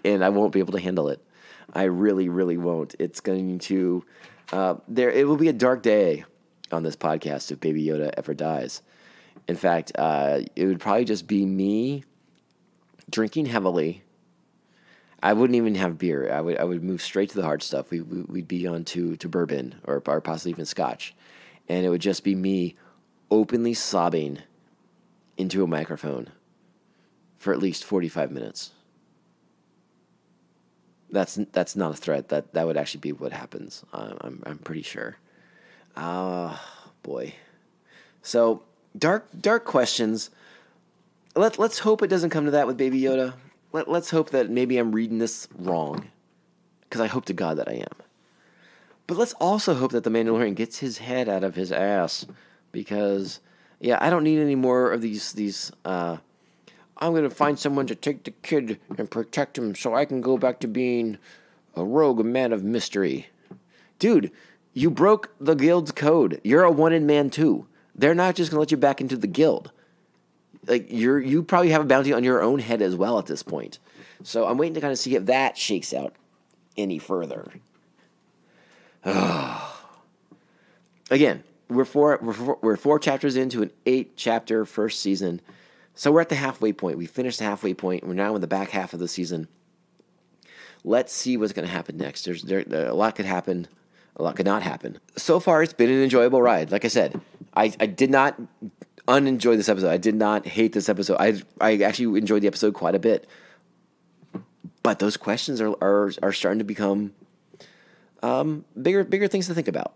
and I won't be able to handle it. I really, really won't. It's going to it will be a dark day on this podcast if Baby Yoda ever dies. In fact, it would probably just be me drinking heavily. I wouldn't even have beer. I would move straight to the hard stuff. We'd be on to bourbon or possibly even scotch, and it would just be me openly sobbing into a microphone for at least 45 minutes. That's not a threat. That would actually be what happens. I'm pretty sure. Boy. So dark questions. Let's hope it doesn't come to that with Baby Yoda. Let's hope that maybe I'm reading this wrong, because I hope to God that I am. But let's also hope that the Mandalorian gets his head out of his ass, because I don't need any more of these. I'm going to find someone to take the kid and protect him so I can go back to being a rogue man of mystery. Dude, you broke the guild's code. You're a wanted man too. They're not just going to let you back into the guild. You probably have a bounty on your own head as well at this point. So I'm waiting to kind of see if that shakes out any further. Again, we're four chapters into an 8-chapter first season. So we're at the halfway point. We finished the halfway point. We're now in the back half of the season. Let's see what's going to happen next. A lot could happen. A lot could not happen. So far, it's been an enjoyable ride. Like I said, I did not unenjoy this episode. I did not hate this episode. I actually enjoyed the episode quite a bit. But those questions are starting to become bigger things to think about.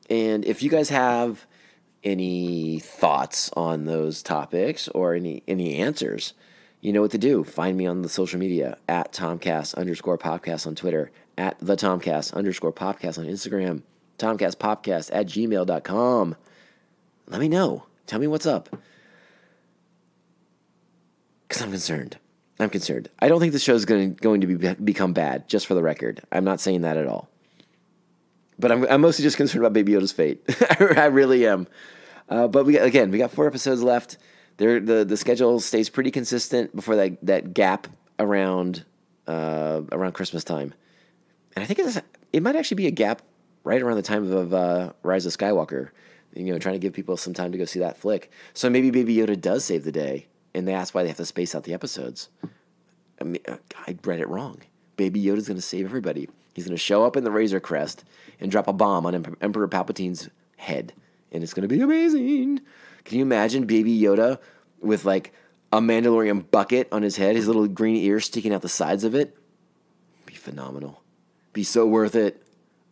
And if you guys have any thoughts on those topics or any answers, you know what to do. Find me on the social media at Tomcast_podcast on Twitter, at the Tomcast_podcast on Instagram, TomcastPopcast@gmail.com. Let me know. Tell me what's up. Because I'm concerned. I don't think the show's going to become bad, just for the record. I'm not saying that at all. But I'm mostly just concerned about Baby Yoda's fate. I really am. But we got 4 episodes left. The schedule stays pretty consistent before that gap around Christmas time, and I think it might actually be a gap right around the time of Rise of Skywalker. Trying to give people some time to go see that flick. So maybe Baby Yoda does save the day, and that's why they have to space out the episodes. I mean, I read it wrong. Baby Yoda's going to save everybody. He's going to show up in the Razor Crest and drop a bomb on Emperor Palpatine's head, and it's going to be amazing. Can you imagine Baby Yoda with like a Mandalorian bucket on his head, his little green ears sticking out the sides of it? Be phenomenal. Be so worth it.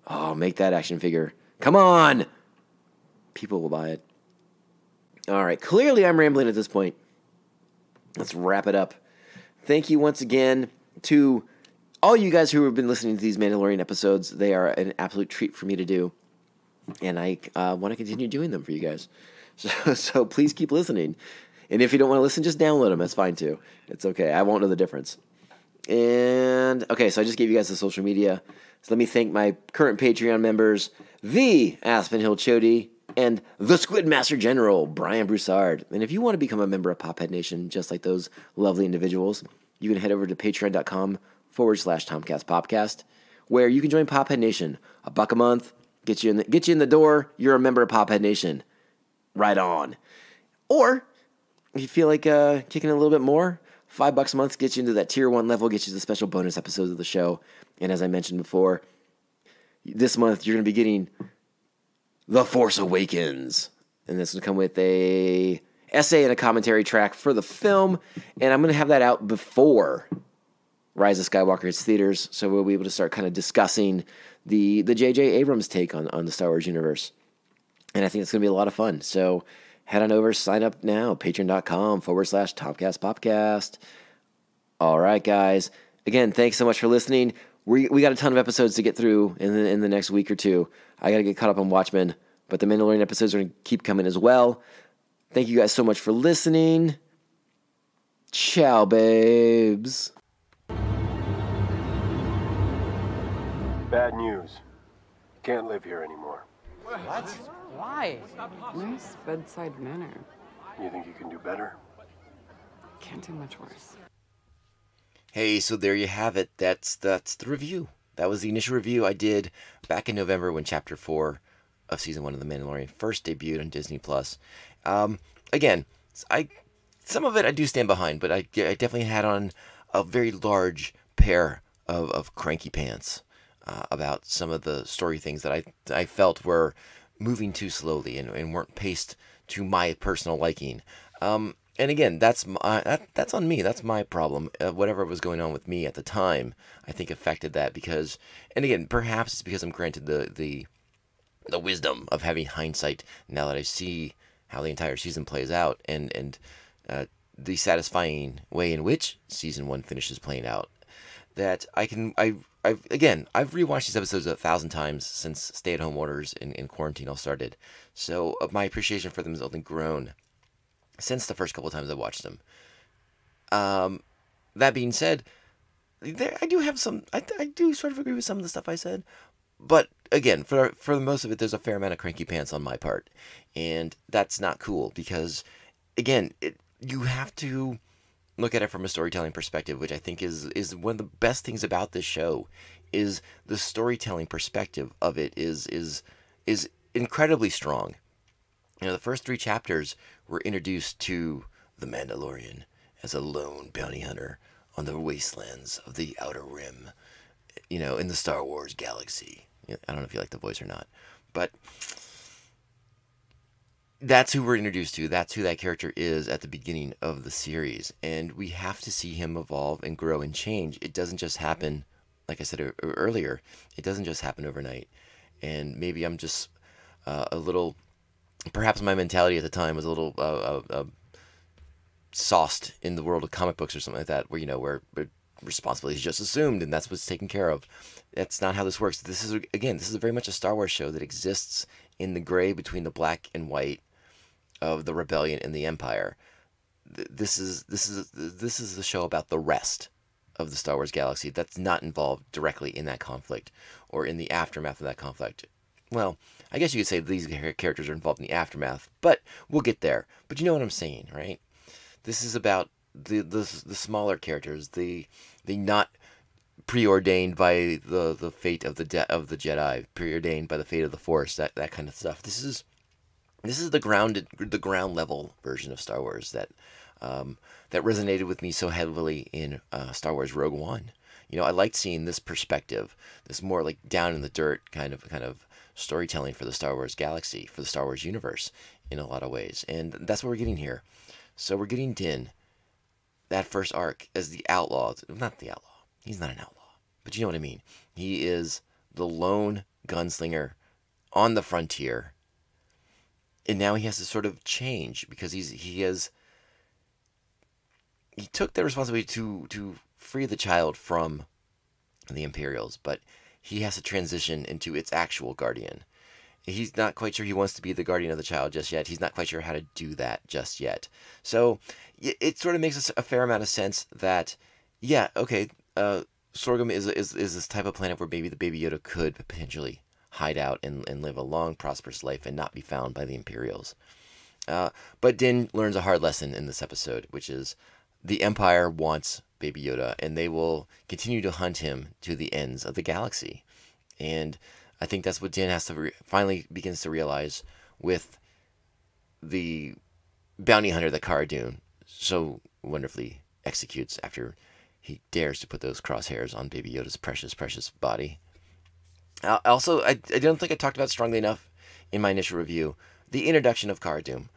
Oh, make that action figure. Come on. People will buy it. All right. Clearly, I'm rambling at this point. Let's wrap it up. Thank you once again to all you guys who have been listening to these Mandalorian episodes. They are an absolute treat for me to do. And I want to continue doing them for you guys. So please keep listening. And if you don't want to listen, just download them. That's fine too. It's okay. I won't know the difference. And okay, so I just gave you guys the social media. So let me thank my current Patreon members, the Aspen Hill Chody and the Squid Master General, Brian Broussard. And if you want to become a member of Pophead Nation, just like those lovely individuals, you can head over to patreon.com/TomcastPopcast, where you can join Pophead Nation. $1 a month, get you in the door. You're a member of Pophead Nation. Right on. Or if you feel like kicking a little bit more, $5 a month gets you into that tier 1 level, gets you the special bonus episodes of the show. And as I mentioned before, this month you're going to be getting The Force Awakens. And this will come with a essay and a commentary track for the film. And I'm going to have that out before Rise of Skywalker hits theaters, so we'll be able to start kind of discussing the J.J. Abrams take on the Star Wars universe. And I think it's going to be a lot of fun. So head on over, sign up now, patreon.com/TomcastPopcast. All right, guys. Again, thanks so much for listening. We got a ton of episodes to get through in the next week or two. I got to get caught up on Watchmen, but the Mandalorian episodes are going to keep coming as well. Thank you guys so much for listening. Ciao, babes. Bad news. Can't live here anymore. What? Why? Nice bedside manner. You think you can do better? Can't do much worse. Hey, so there you have it. That's the review. That was the initial review I did back in November when Chapter 4 of Season 1 of The Mandalorian first debuted on Disney+. Again, some of it I do stand behind, but I definitely had on a very large pair of cranky pants about some of the story things that I felt were moving too slowly and weren't paced to my personal liking. And again, that's on me. That's my problem. Whatever was going on with me at the time, I think affected that because, and again, perhaps it's because I'm granted the wisdom of having hindsight now that I see how the entire season plays out and the satisfying way in which Season 1 finishes playing out. That I've rewatched these episodes 1,000 times since stay-at-home orders and quarantine all started. So my appreciation for them has only grown since the first couple of times I watched them. That being said, I do sort of agree with some of the stuff I said. But again, for most of it, there's a fair amount of cranky pants on my part. And that's not cool because, again, you have to look at it from a storytelling perspective, which I think is one of the best things about this show, is the storytelling perspective of it is incredibly strong. You know, the first 3 chapters were introduced to the Mandalorian as a lone bounty hunter on the wastelands of the Outer Rim, you know, in the Star Wars galaxy. I don't know if you like the voice or not, but that's who we're introduced to. That's who that character is at the beginning of the series. And we have to see him evolve and grow and change. It doesn't just happen, like I said earlier, it doesn't just happen overnight. And maybe I'm just a little, perhaps my mentality at the time was a little sauced in the world of comic books or something like that, where, where responsibility is just assumed and that's what's taken care of. That's not how this works. This is very much a Star Wars show that exists in the gray between the black and white of the rebellion and the Empire. This is the show about the rest of the Star Wars galaxy that's not involved directly in that conflict or in the aftermath of that conflict. Well, I guess you could say these characters are involved in the aftermath, but we'll get there. But you know what I'm saying, right? This is about the smaller characters, the not preordained by the fate of the Jedi, preordained by the fate of the Force, that kind of stuff. This is the ground level version of Star Wars that resonated with me so heavily in Star Wars Rogue One. I liked seeing this perspective, this more like down in the dirt kind of storytelling for the Star Wars galaxy, for the Star Wars universe in a lot of ways, and that's what we're getting here. So we're getting Din, that first arc, as the outlaw. Not the outlaw. He's not an outlaw, but you know what I mean. He is the lone gunslinger on the frontier. And now he has to sort of change because he took the responsibility to free the child from the Imperials, but he has to transition into its actual guardian. He's not quite sure he wants to be the guardian of the child just yet. He's not quite sure how to do that just yet. So it sort of makes a fair amount of sense that, yeah, okay, Sorghum is this type of planet where maybe the Baby Yoda could potentially hide out and live a long, prosperous life and not be found by the Imperials. But Din learns a hard lesson in this episode, which is the Empire wants Baby Yoda, and they will continue to hunt him to the ends of the galaxy. And I think that's what Din has to finally begins to realize with the bounty hunter that Cara Dune so wonderfully executes after he dares to put those crosshairs on Baby Yoda's precious, precious body. Also, I don't think I talked about strongly enough in my initial review the introduction of Cara Dune.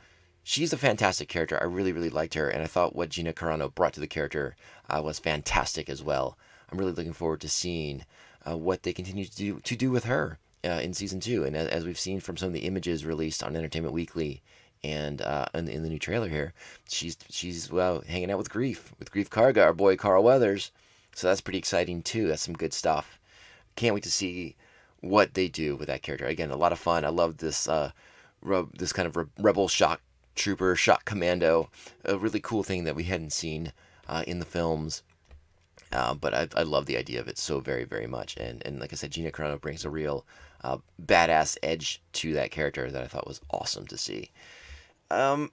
She's a fantastic character. I really, really liked her, and I thought what Gina Carano brought to the character was fantastic as well. I'm really looking forward to seeing what they continue to do with her in season 2. And as we've seen from some of the images released on Entertainment Weekly and in the new trailer here, she's hanging out with Grief Karga, our boy Carl Weathers. So that's pretty exciting too. That's some good stuff. Can't wait to see what they do with that character. Again, a lot of fun. I love this this kind of rebel shock trooper, shock commando, a really cool thing that we hadn't seen in the films. But I love the idea of it so very, very much. And like I said, Gina Carano brings a real badass edge to that character that I thought was awesome to see. I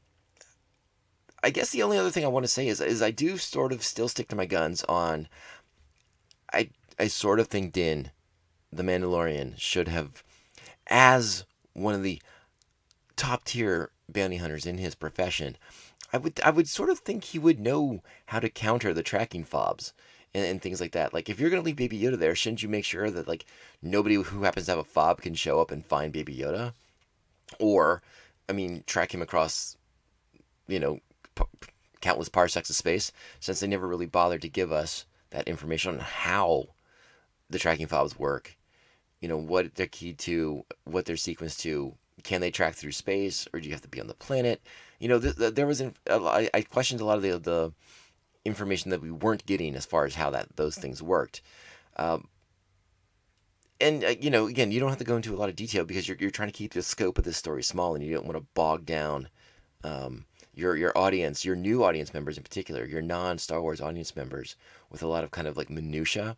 guess the only other thing I want to say is I do sort of still stick to my guns on. I sort of think Din, the Mandalorian, should have, as one of the top tier bounty hunters in his profession, I would sort of think he would know how to counter the tracking fobs and things like that. Like, if you're gonna leave Baby Yoda there, shouldn't you make sure that like nobody who happens to have a fob can show up and find Baby Yoda, or track him across countless parsecs of space, since they never really bothered to give us that information on how the tracking fobs work. What they're keyed to, what they're sequenced to. Can they track through space, or do you have to be on the planet? There was I questioned a lot of the information that we weren't getting as far as how those things worked. And again, you don't have to go into a lot of detail because you're trying to keep the scope of this story small, and you don't want to bog down your audience, your new audience members in particular, your non-Star Wars audience members, with a lot of kind of like minutia.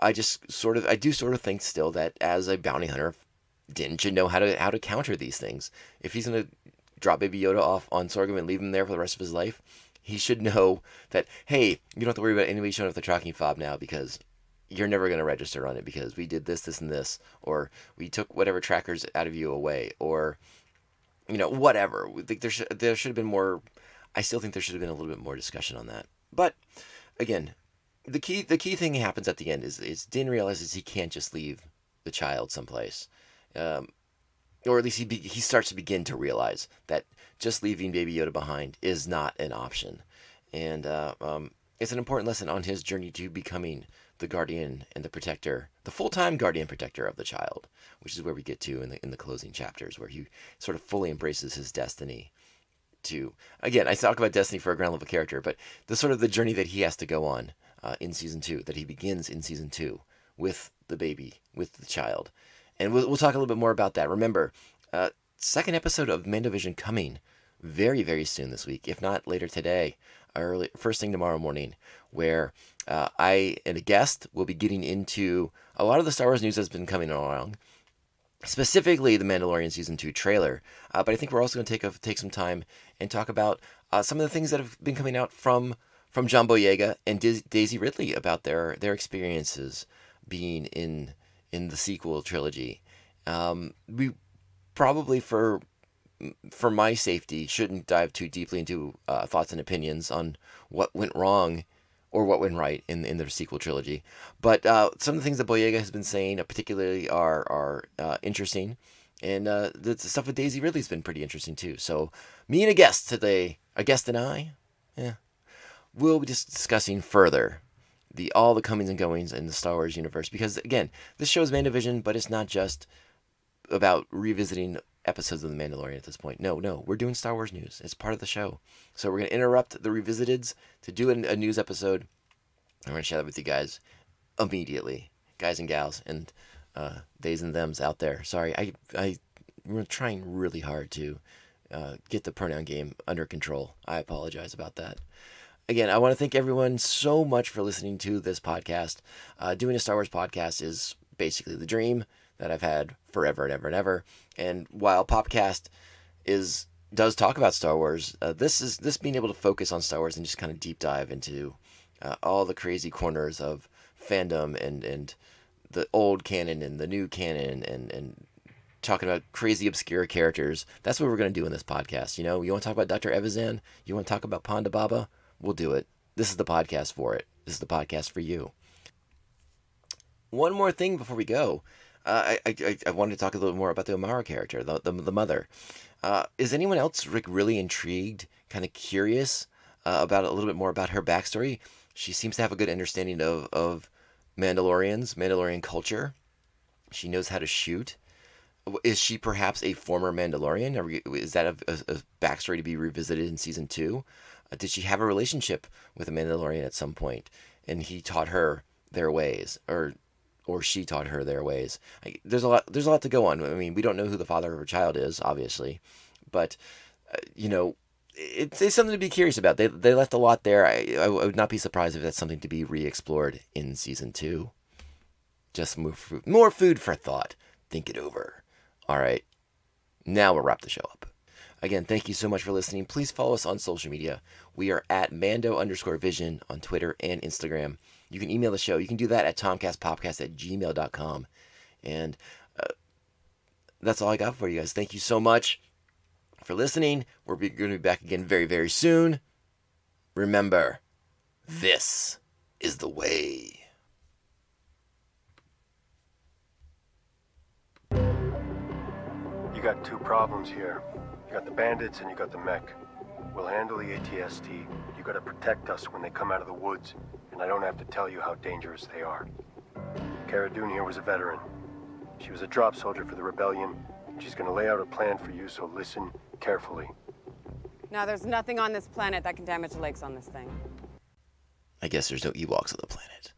I do sort of think still that as a bounty hunter, Din should know how to counter these things. If he's gonna drop Baby Yoda off on Sorghum and leave him there for the rest of his life, he should know that, hey, you don't have to worry about anybody showing up the tracking fob now because you're never gonna register on it because we did this, and this, or we took whatever trackers out of you away, or whatever. I think there should have been more. I still think there should have been a little bit more discussion on that. But again, the key thing happens at the end is Din realizes he can't just leave the child someplace. or at least he starts to begin to realize that just leaving Baby Yoda behind is not an option. And it's an important lesson on his journey to becoming the guardian and the protector, the full-time guardian protector of the child, which is where we get to in the closing chapters, where he sort of fully embraces his destiny. To again, I talk about destiny for a ground level character, but the sort of the journey that he has to go on in season 2, that he begins in season 2 with the baby, with the child, and we'll talk a little bit more about that. Remember, second episode of Mandovision coming very, very soon this week, if not later today, early first thing tomorrow morning, where I and a guest will be getting into a lot of the Star Wars news that's been coming along, specifically the Mandalorian Season 2 trailer. But I think we're also going to take some time and talk about some of the things that have been coming out from John Boyega and Daisy Ridley about their experiences being in the sequel trilogy. We probably, for my safety, shouldn't dive too deeply into thoughts and opinions on what went wrong or what went right in the sequel trilogy. But some of the things that Boyega has been saying particularly are interesting. And the stuff with Daisy Ridley's been pretty interesting too. So me and a guest today, we'll be just discussing further all the comings and goings in the Star Wars universe. Because again, this show is Mandovision, but it's not just about revisiting episodes of The Mandalorian at this point. No, we're doing Star Wars news. It's part of the show. So we're going to interrupt the Revisiteds to do a news episode. I'm going to share that with you guys immediately. Guys and gals and theys and thems out there. Sorry, we're trying really hard to get the pronoun game under control. I apologize about that. Again, I want to thank everyone so much for listening to this podcast. Doing a Star Wars podcast is basically the dream that I've had forever and ever and ever. And while Popcast does talk about Star Wars, this being able to focus on Star Wars and just kind of deep dive into all the crazy corners of fandom and the old canon and the new canon and talking about crazy obscure characters. That's what we're going to do in this podcast. You want to talk about Dr. Evazan? You want to talk about Ponda Baba? We'll do it. This is the podcast for it. This is the podcast for you. One more thing before we go. I wanted to talk a little more about the Omara character, the mother. Is anyone else really intrigued, kind of curious about a little bit more about her backstory? She seems to have a good understanding of Mandalorian culture. She knows how to shoot. Is she perhaps a former Mandalorian? Is that a backstory to be revisited in season 2? Did she have a relationship with a Mandalorian at some point, and he taught her their ways, or she taught her their ways? There's a lot to go on. I mean, we don't know who the father of her child is, obviously, but it's something to be curious about. They left a lot there. I would not be surprised if that's something to be re-explored in season 2. Just more food for thought. Think it over. All right, now we'll wrap the show up. Again, thank you so much for listening. Please follow us on social media. We are at Mando_Vision on Twitter and Instagram. You can email the show. You can do that at tomcastpopcast@gmail.com. And that's all I got for you guys. Thank you so much for listening. We're going to be back again very, very soon. Remember, this is the way. You got two problems here. You got the bandits and you got the mech. We'll handle the ATST. You gotta protect us when they come out of the woods, and I don't have to tell you how dangerous they are. Cara Dune here was a veteran. She was a drop soldier for the rebellion. She's gonna lay out a plan for you, so listen carefully. Now, there's nothing on this planet that can damage the lakes on this thing. I guess there's no Ewoks on the planet.